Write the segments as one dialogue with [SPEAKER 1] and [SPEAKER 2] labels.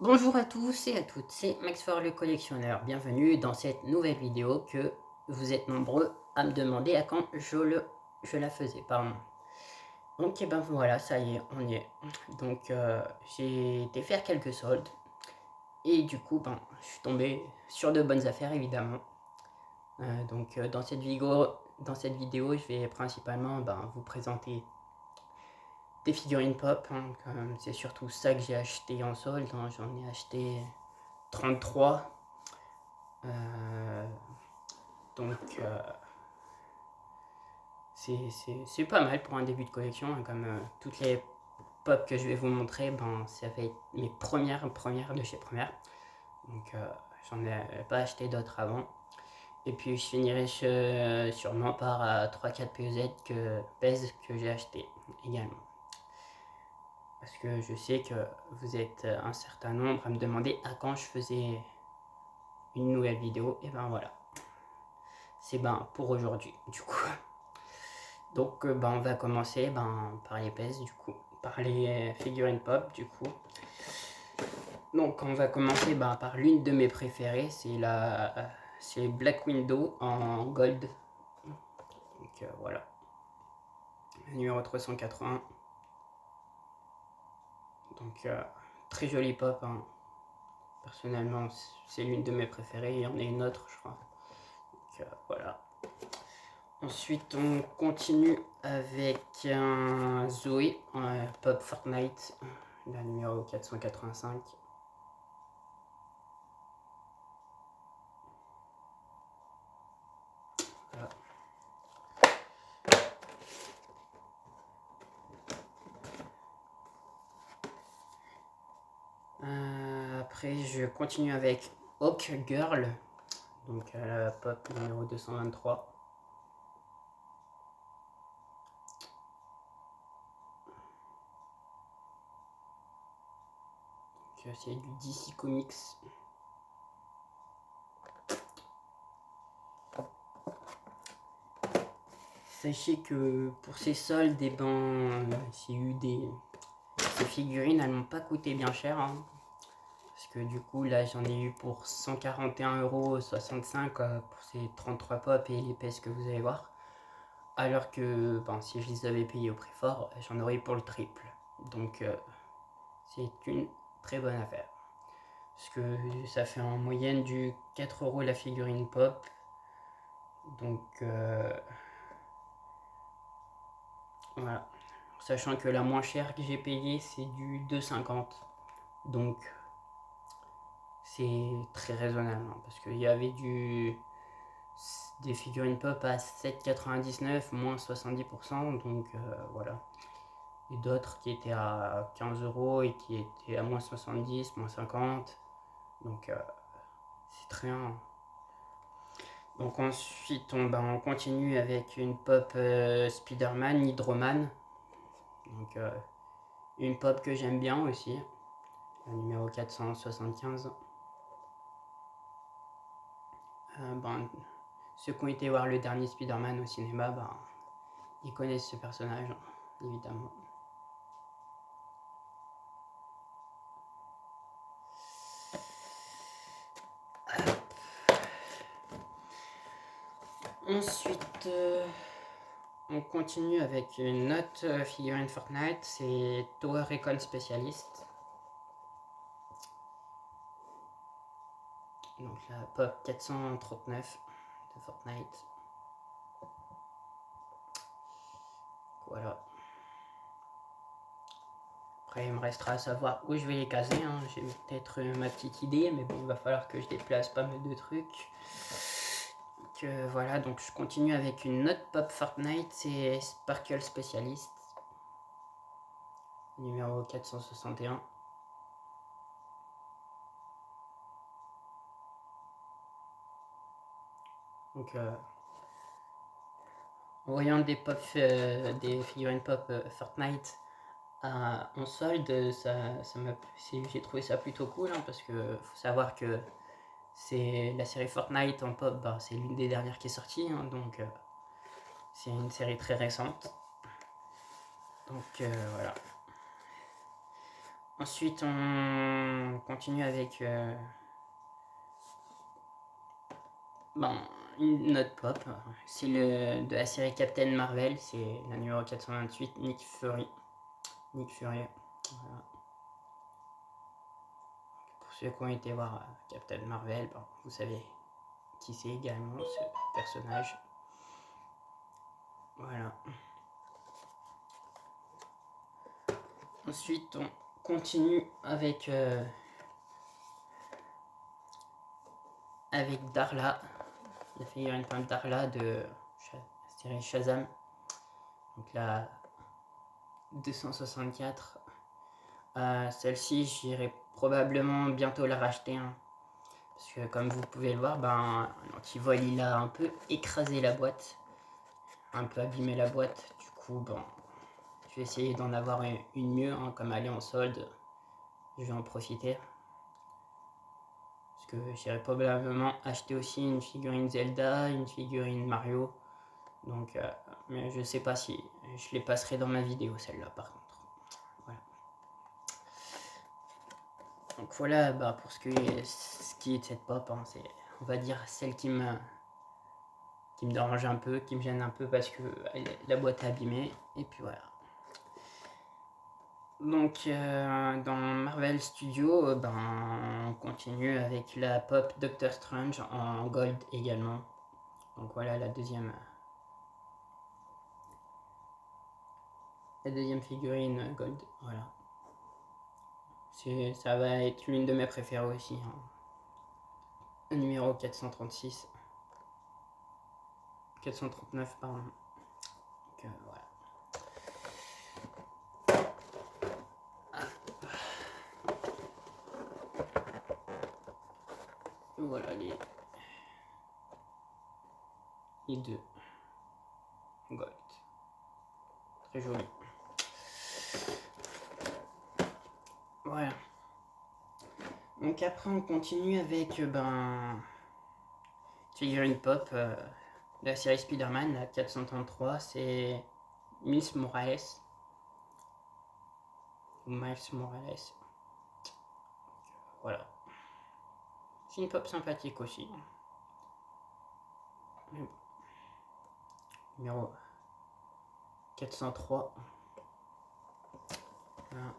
[SPEAKER 1] Bonjour à tous et à toutes, c'est Max le collectionneur. Bienvenue dans cette nouvelle vidéo que vous êtes nombreux à me demander à quand je la faisais. Pardon. Donc et ben voilà, ça y est, on y est. Donc j'ai été faire quelques soldes et du coup je suis tombé sur de bonnes affaires évidemment. Dans cette vidéo, je vais principalement vous présenter des figurines pop. Comme c'est surtout ça que j'ai acheté en solde. J'en ai acheté 33. Euh, donc c'est pas mal pour un début de collection, hein, comme toutes les pop que je vais vous montrer, ça va être mes premières de chez Première. Donc j'en ai pas acheté d'autres avant. Et puis je finirai sûrement par 3-4 PEZ que j'ai acheté également. Parce que je sais que vous êtes un certain nombre à me demander à quand je faisais une nouvelle vidéo. Et ben voilà. C'est pour aujourd'hui du coup. Donc on va commencer par les PES du coup, par les figurines pop du coup. Donc on va commencer par l'une de mes préférées, c'est Black Widow en gold. Donc voilà, numéro 380. Donc très jolie pop, hein. Personnellement c'est l'une de mes préférées, il y en a une autre je crois. Donc voilà. Ensuite, on continue avec un Zoé, Pop Fortnite, la numéro 485. Voilà. Après, je continue avec Hawk Girl, donc la Pop numéro 223. C'est du DC Comics. Sachez que pour ces soldes, j'ai eu ces figurines, elles m'ont pas coûté bien cher, hein. Parce que du coup, là, j'en ai eu pour 141,65 € pour ces 33 pop et les pièces que vous allez voir. Alors que si je les avais payés au prix fort, j'en aurais eu pour le triple. Donc c'est une très bonne affaire. Parce que ça fait en moyenne du 4 € la figurine pop. Donc voilà. Sachant que la moins chère que j'ai payée, c'est du 2,50 €. Donc c'est très raisonnable, hein, parce qu'il y avait des figurines pop à 7,99 € moins 70%. Donc voilà. Et d'autres qui étaient à 15 € et qui étaient à moins 70, moins 50. Donc c'est très bien. Donc ensuite on continue avec une pop Spider-Man, Hydroman. Donc une pop que j'aime bien aussi, la numéro 475. Ceux qui ont été voir le dernier Spider-Man au cinéma, ils connaissent ce personnage, évidemment. Ensuite, on continue avec une autre figurine Fortnite, c'est Tower Recon Specialist. Donc la pop 439 de Fortnite. Voilà. Après, il me restera à savoir où je vais les caser, hein. J'ai peut-être ma petite idée, mais bon, il va falloir que je déplace pas mal de trucs. Voilà, donc je continue avec une autre pop Fortnite, c'est Sparkle Specialist, numéro 461. Donc en voyant des figurines pop Fortnite en solde, j'ai trouvé ça plutôt cool, hein, parce que faut savoir que c'est la série Fortnite en pop, c'est l'une des dernières qui est sortie, hein, donc c'est une série très récente. Donc voilà. Ensuite, on continue avec une autre pop. C'est de la série Captain Marvel, c'est la numéro 428, Nick Fury. Voilà. Pour ceux qui ont été voir Captain Marvel, vous savez qui c'est également ce personnage. Voilà. Ensuite, on continue avec Darla, la figurine peinte Darla de la série Shazam. Donc la 264. Celle-ci, j'irai probablement bientôt la racheter. Hein, parce que comme vous pouvez le voir, l'antivol il a un peu écrasé la boîte. Un peu abîmé la boîte. Du coup, je vais essayer d'en avoir une mieux. Hein, comme elle est en solde, je vais en profiter. Parce que j'irai probablement acheter aussi une figurine Zelda, une figurine Mario. Donc, mais je sais pas si je les passerai dans ma vidéo, celle-là par contre. Voilà. Donc voilà, pour ce qui est de cette pop, hein, c'est, on va dire, celle qui me dérange un peu, qui me gêne un peu parce que la boîte est abîmée. Et puis voilà. Donc dans Marvel Studios, on continue avec la pop Doctor Strange en gold également. Donc voilà la deuxième figurine gold. Voilà. Ça va être l'une de mes préférées aussi. Hein. Numéro 436. 439 pardon. Donc voilà. Voilà les deux gold. Très joli. Voilà. Donc après on continue avec figurine pop de la série Spider-Man, la 433, c'est Miles Morales. Voilà. C'est une pop sympathique aussi. Numéro 403. Voilà.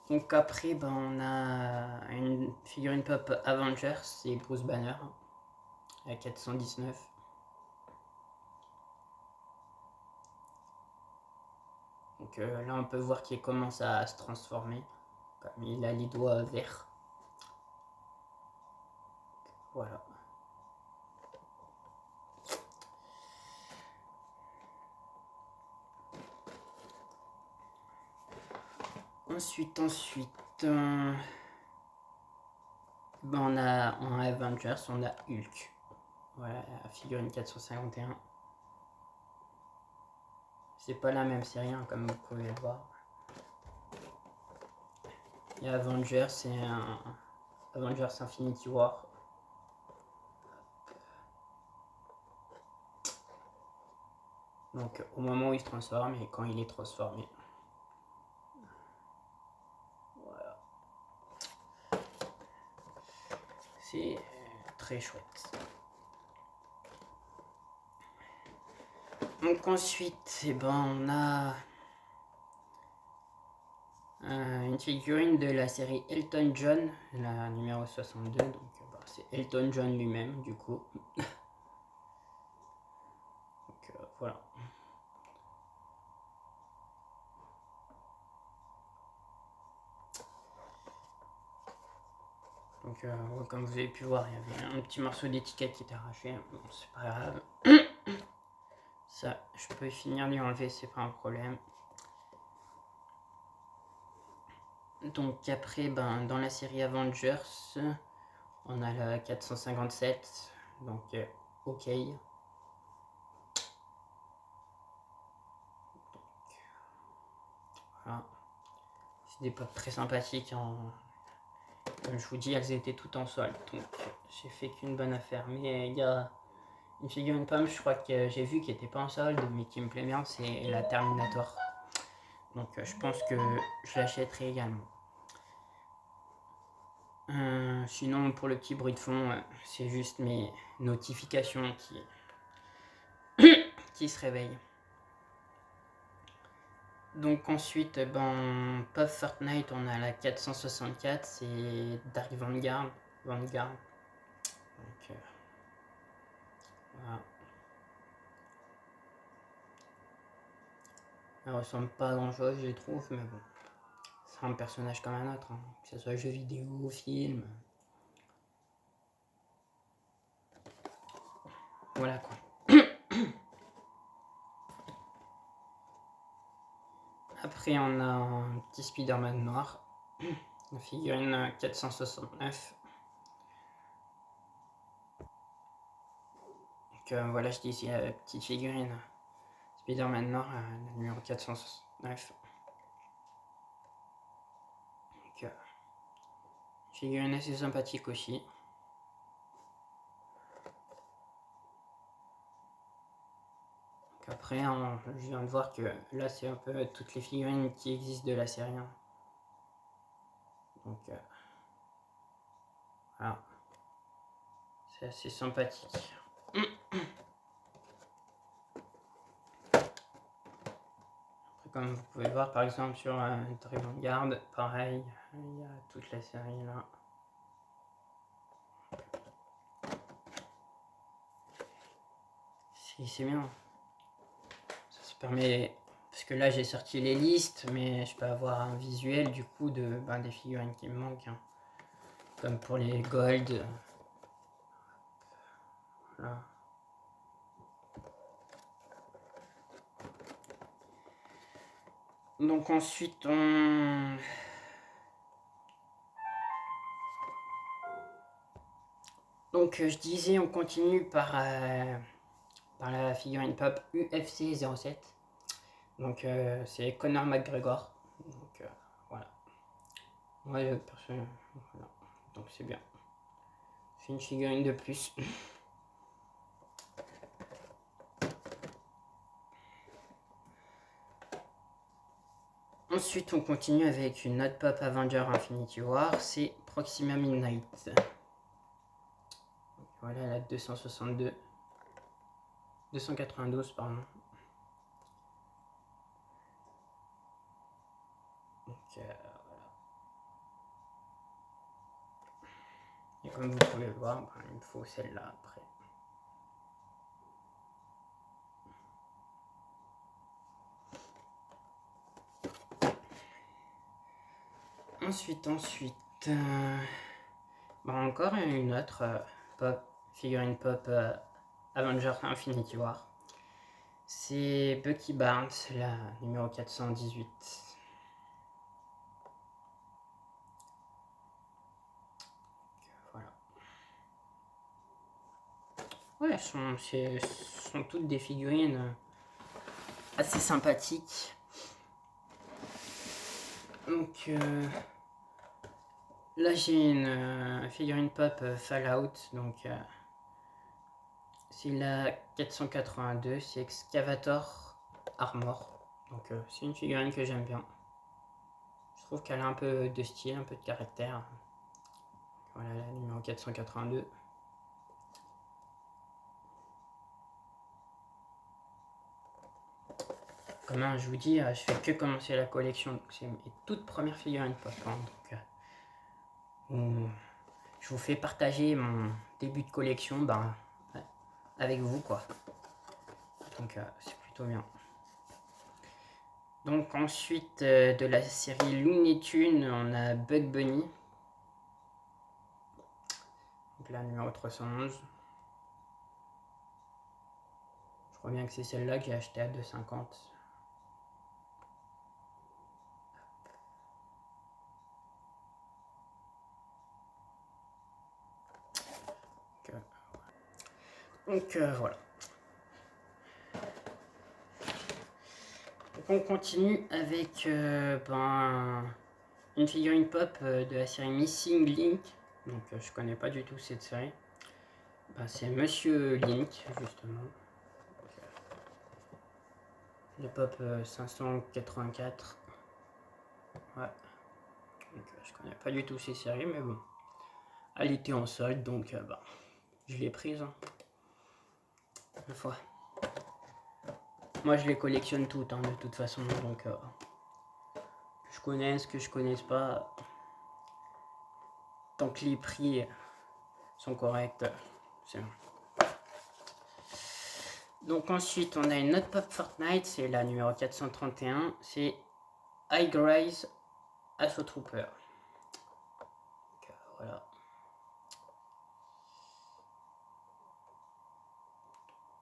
[SPEAKER 1] Donc après, on a une figurine pop Avengers, c'est Bruce Banner, à 419. Donc là, on peut voir qu'il commence à se transformer, comme il a les doigts verts. Voilà. Ensuite, on a en Avengers, on a Hulk. Voilà, la figurine 451. C'est pas la même série, hein, comme vous pouvez le voir. Et Avengers, c'est un Avengers Infinity War. Donc au moment où il se transforme et quand il est transformé. Voilà. C'est très chouette. Donc ensuite, on a une figurine de la série Elton John, la numéro 62. Donc c'est Elton John lui-même du coup. Donc voilà. Donc comme vous avez pu voir, il y avait un petit morceau d'étiquette qui était arraché. Bon, c'est pas grave. Ça, je peux finir d'y enlever, c'est pas un problème. Donc après, dans la série Avengers, on a la 457, donc ok. Donc, voilà. C'est des potes très sympathiques. Comme je vous dis, elles étaient toutes en solde, donc j'ai fait qu'une bonne affaire. Mais il y a une figurine pomme, je crois que j'ai vu qui était pas en solde, mais qui me plaît bien, c'est la Terminator. Donc je pense que je l'achèterai également. Sinon, pour le petit bruit de fond, c'est juste mes notifications qui se réveillent. Donc ensuite, Pop Fortnite, on a la 464, c'est Dark Vanguard. Donc, voilà. Elle ressemble pas à grand chose, je trouve, mais bon. C'est un personnage comme un autre, hein. Que ce soit jeu vidéo, film. Voilà quoi. Après, on a un petit Spider-Man noir. La figurine 469. Donc voilà, je dis ici la petite figurine Spider-Man noir, numéro 469. Donc, figurine assez sympathique aussi. Donc après, je viens de voir que là, c'est un peu toutes les figurines qui existent de la série. Donc voilà. C'est assez sympathique. Comme vous pouvez voir par exemple sur Dragon Guard, pareil, il y a toute la série là. C'est bien. Ça se permet, parce que là j'ai sorti les listes, mais je peux avoir un visuel du coup de des figurines qui me manquent. Hein. Comme pour les Gold. Voilà. Donc ensuite on... Donc je disais, on continue par la figurine pop UFC 07. Donc c'est Conor McGregor. Donc voilà. Ouais, personnellement, voilà. Donc c'est bien. C'est une figurine de plus. Ensuite, on continue avec une autre pop Avenger Infinity War, c'est Proxima Midnight. Donc, voilà la 262. 292, pardon. Donc voilà. Et comme vous pouvez le voir, il me faut celle-là après. Ensuite, encore une autre pop, figurine pop Avenger Infinity War. C'est Bucky Barnes, la numéro 418. Voilà. Ouais, sont toutes des figurines assez sympathiques. Donc là j'ai une figurine pop Fallout, donc c'est la 482, c'est Excavator Armor. Donc c'est une figurine que j'aime bien. Je trouve qu'elle a un peu de style, un peu de caractère. Voilà la numéro 482. Comme je vous dis, je fais que commencer la collection, donc c'est mes toutes premières figurines pop. Donc, je vous fais partager mon début de collection avec vous quoi. Donc c'est plutôt bien. Donc ensuite de la série Looney Tunes, on a Bug Bunny. Donc la numéro 311. Je crois bien que c'est celle-là que j'ai acheté à 2,50. Donc voilà. Donc on continue avec une figurine pop de la série Missing Link. Donc je connais pas du tout cette série. c'est Monsieur Link, justement. Le pop 584. Ouais. Donc, je connais pas du tout ces séries, mais bon. Elle était en solde, donc je l'ai prise. Hein. Une fois. Moi, je les collectionne toutes, hein, de toute façon. Donc, que je connaisse, que je connaisse pas. Tant que les prix sont corrects, c'est bon. Donc ensuite, on a une autre pop Fortnite, c'est la numéro 431, c'est High Rise Assault Trooper. Donc, voilà.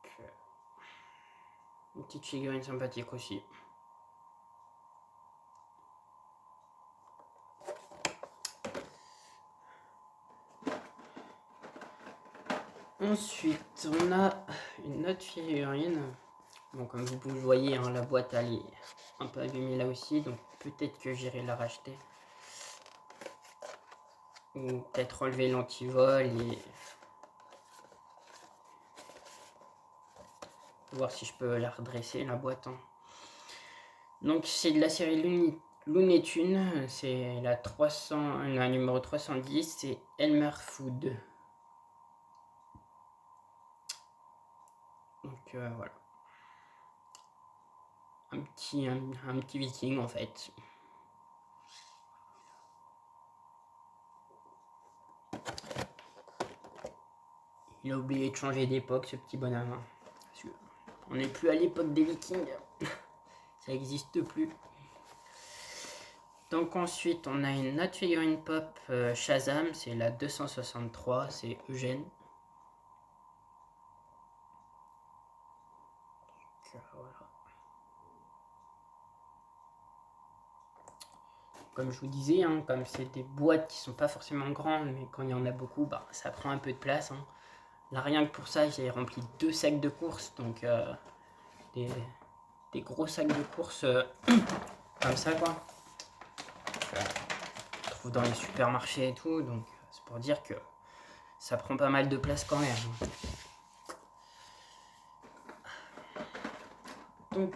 [SPEAKER 1] Donc, une petite figurine sympathique aussi. Ensuite, on a une autre figurine. Bon, comme vous le voyez, hein, la boîte elle est un peu abîmée là aussi, donc peut-être que j'irai la racheter. Ou peut-être enlever l'antivol et voir si je peux la redresser, la boîte. Hein. Donc c'est de la série Looney Tunes, c'est la numéro 310, c'est Elmer Food. Donc voilà. Un petit viking en fait. Il a oublié de changer d'époque ce petit bonhomme. Hein. On n'est plus à l'époque des vikings. Ça n'existe plus. Donc ensuite on a une autre figurine pop Shazam, c'est la 263, c'est Eugène. Donc, voilà. Comme je vous disais, hein, comme c'est des boîtes qui sont pas forcément grandes, mais quand il y en a beaucoup, ça prend un peu de place. Hein. Là, rien que pour ça, j'ai rempli 2 sacs de course, donc des gros sacs de course comme ça, quoi. On trouve dans les supermarchés et tout, donc c'est pour dire que ça prend pas mal de place quand même. Donc,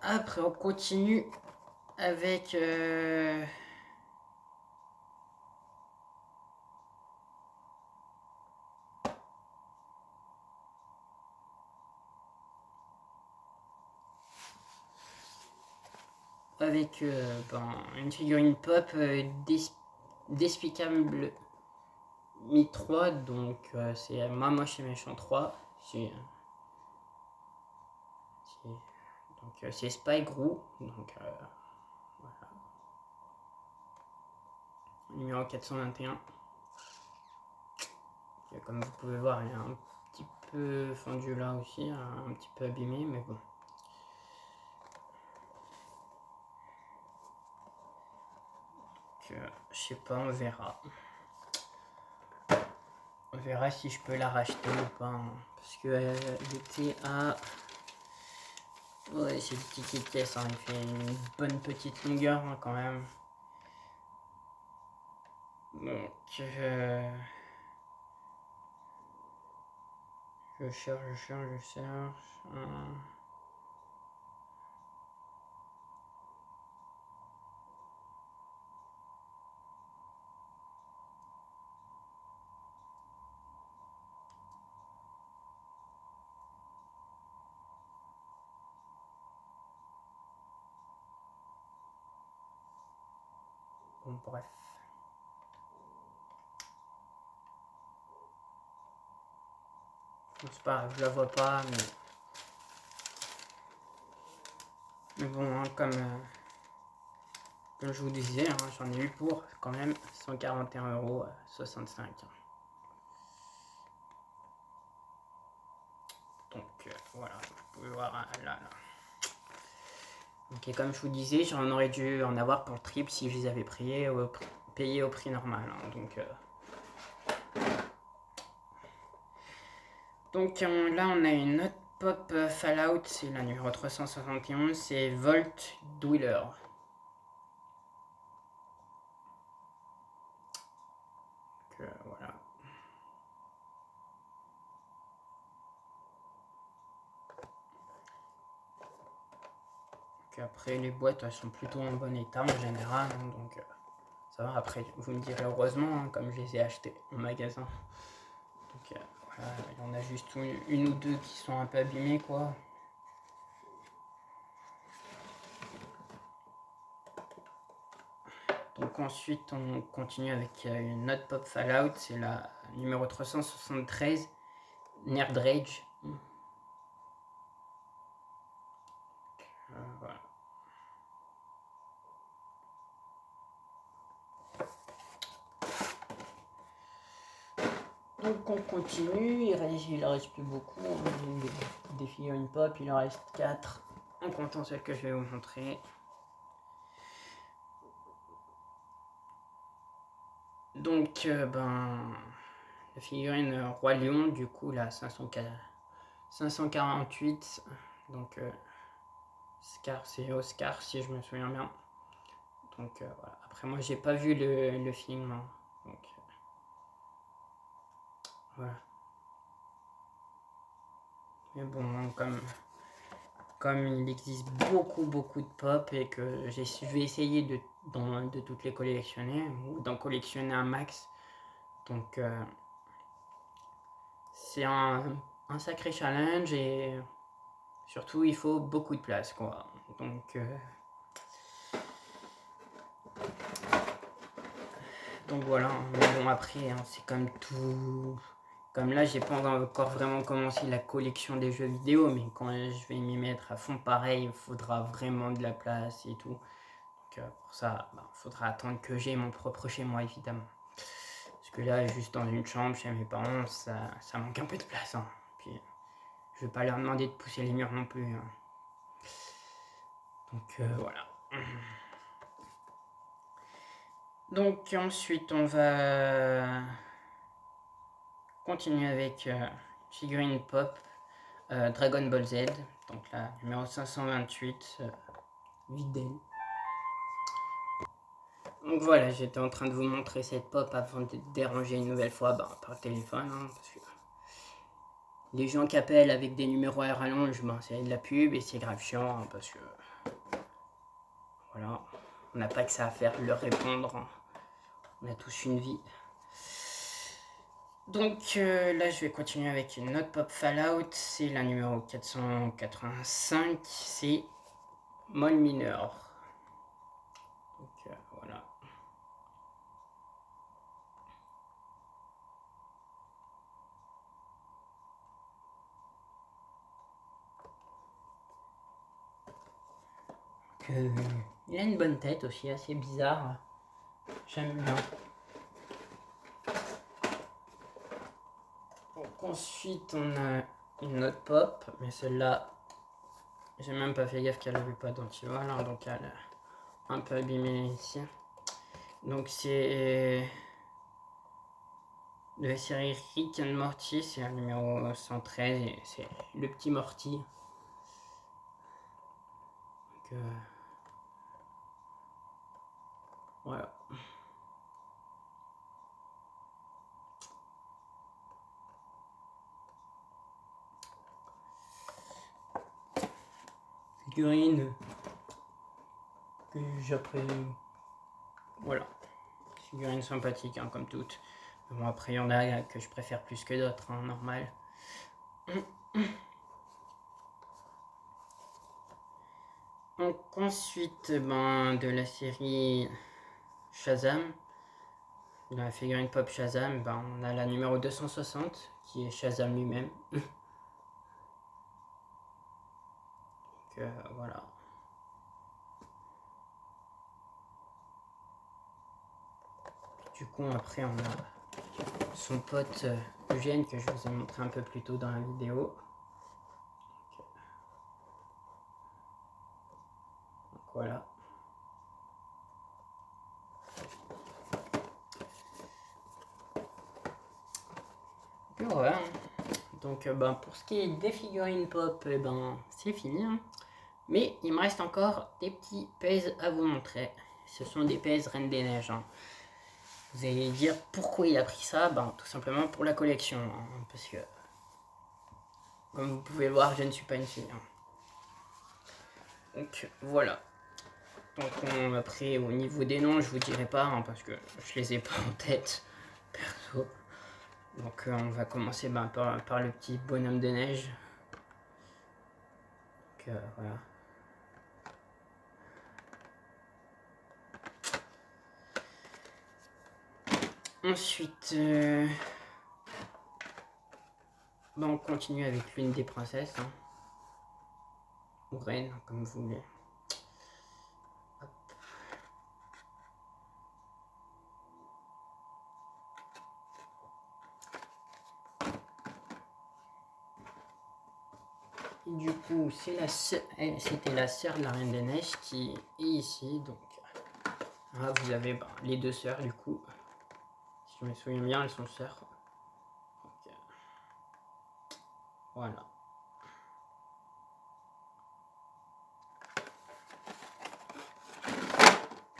[SPEAKER 1] après, on continue avec une figurine pop Despicable Me 3, donc c'est Maman chez Méchant 3. Donc c'est Spike Gru, donc voilà. Numéro 421. Et comme vous pouvez voir, il est un petit peu fendu là aussi, un petit peu abîmé, mais bon. Je sais pas, on verra. On verra si je peux la racheter ou pas. Hein, parce que elle était à... Ouais, c'est une petite pièce, hein, il fait une bonne petite longueur hein, quand même. Donc, je cherche. Bon, bref. C'est pas grave, je la vois pas, mais bon, hein, comme je vous disais, hein, j'en ai eu pour quand même 141,65 €. Donc voilà, vous pouvez voir là. Donc, et comme je vous disais, j'en aurais dû en avoir pour le triple si je les avais payés au prix normal. Hein, donc là, on a une autre pop Fallout, c'est la numéro 371, c'est Volt Dweller. Donc, voilà. Après, les boîtes, elles sont plutôt en bon état en général, hein, donc ça va. Après, vous me direz heureusement, hein, comme je les ai achetés en magasin. Donc voilà, il y en a juste une ou deux qui sont un peu abîmées, quoi. Donc ensuite, on continue avec une autre pop Fallout, c'est la numéro 373, Nerd Rage. Voilà. Donc on continue, il reste plus beaucoup, des figurines pop, il en reste 4, en comptant celle que je vais vous montrer. Donc la figurine Roi Lion, du coup la 548, donc Scar, c'est Oscar si je me souviens bien. Donc voilà. Après moi j'ai pas vu le film, hein. Donc voilà. Mais bon, comme il existe beaucoup de pop et que je vais essayer de toutes les collectionner ou d'en collectionner un max. Donc c'est un sacré challenge et surtout il faut beaucoup de place, quoi. Donc voilà, mais bon après hein, c'est comme tout. Comme là, j'ai pas encore vraiment commencé la collection des jeux vidéo, mais quand je vais m'y mettre à fond, pareil, il faudra vraiment de la place et tout. Donc pour ça, il faudra attendre que j'ai mon propre chez moi, évidemment. Parce que là, juste dans une chambre chez mes parents, ça manque un peu de place. Hein. Puis, je vais pas leur demander de pousser les murs non plus. Hein. Donc voilà. Donc ensuite, on va continuer avec figurine pop Dragon Ball Z, donc la numéro 528, Videl. Donc voilà, j'étais en train de vous montrer cette pop avant de déranger une nouvelle fois par téléphone, hein, parce que les gens qui appellent avec des numéros à rallonge, c'est de la pub et c'est grave chiant, hein, parce que voilà, on n'a pas que ça à faire de leur répondre, hein. On a tous une vie. Donc là, je vais continuer avec une autre pop Fallout, c'est la numéro 485, c'est Mole Mineur. Donc voilà. Il a une bonne tête aussi, assez bizarre. J'aime bien. Donc ensuite, on a une autre pop, mais celle-là, j'ai même pas fait gaffe qu'elle avait pas d'antivol, hein, donc elle est un peu abîmée ici. Donc c'est de la série Rick and Morty, c'est un numéro 113 et c'est le petit Morty. Donc voilà. Figurine que j'apprécie. Voilà. Figurine sympathique, hein, comme toutes. Bon, après, il y en a que je préfère plus que d'autres, hein, normal. Donc ensuite, de la série Shazam, de la figurine pop Shazam, on a la numéro 260, qui est Shazam lui-même. Donc voilà. Du coup, après, on a son pote Eugène, que je vous ai montré un peu plus tôt dans la vidéo. Donc voilà. Et voilà. Donc pour ce qui est des figurines pop, c'est fini. Hein. Mais il me reste encore des petits pèses à vous montrer. Ce sont des pèses Reine des Neiges. Hein. Vous allez dire pourquoi il a pris ça, tout simplement pour la collection. Hein, parce que, comme vous pouvez le voir, je ne suis pas une fille. Hein. Donc voilà. Donc après au niveau des noms je vous dirai pas hein, parce que je les ai pas en tête perso. Donc on va commencer par le petit bonhomme de neige. Donc voilà. Ensuite, on continue avec l'une des princesses. Hein. Ou reine, comme vous voulez. Hop. Et du coup, c'était la sœur de la Reine des Neiges qui est ici. Donc, là, vous avez les deux sœurs du coup. Si je me souviens bien, elles sont sœurs. Donc, voilà.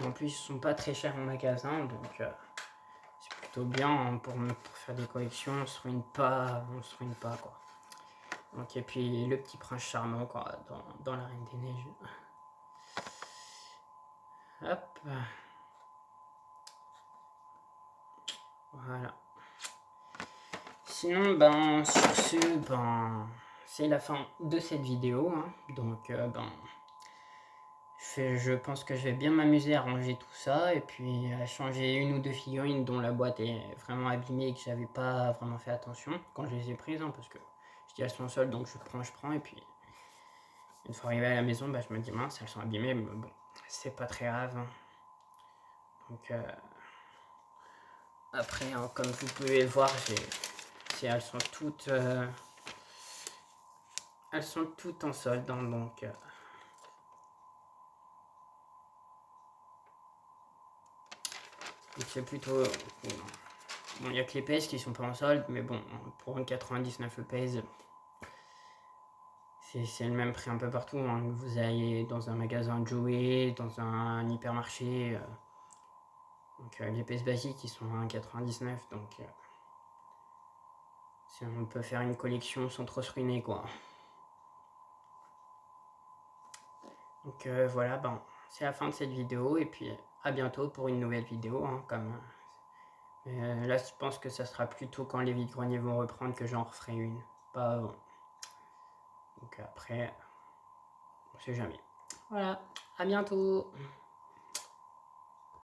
[SPEAKER 1] En plus, ils sont pas très chers en magasin, donc c'est plutôt bien hein, pour faire des collections. On se ruine pas, quoi. Donc, et puis le petit prince charmant quoi, dans la Reine des Neiges. Hop. Voilà. Sinon, sur ce, c'est la fin de cette vidéo. Hein. Donc, je pense que je vais bien m'amuser à ranger tout ça et puis à changer une ou deux figurines dont la boîte est vraiment abîmée et que j'avais pas vraiment fait attention quand je les ai prises. Hein, parce que je dis elles sont seules donc je prends et puis une fois arrivé à la maison, je me dis mince, elles sont abîmées, mais bon, c'est pas très grave. Hein. Donc, après, hein, comme vous pouvez voir, elles sont toutes en solde, hein, donc c'est plutôt bon, il y a que les PS qui sont pas en solde, mais bon, pour un 99 EPS, c'est le même prix un peu partout. Hein. Vous allez dans un magasin de jouets, dans un hypermarché, donc les PS basiques ils sont à 1,99, donc on peut faire une collection sans trop se ruiner quoi. Donc voilà, c'est la fin de cette vidéo et puis à bientôt pour une nouvelle vidéo. Hein, là, je pense que ça sera plutôt quand les vides-greniers vont reprendre que j'en referai une, pas avant. Donc après, on sait jamais. Voilà, à bientôt.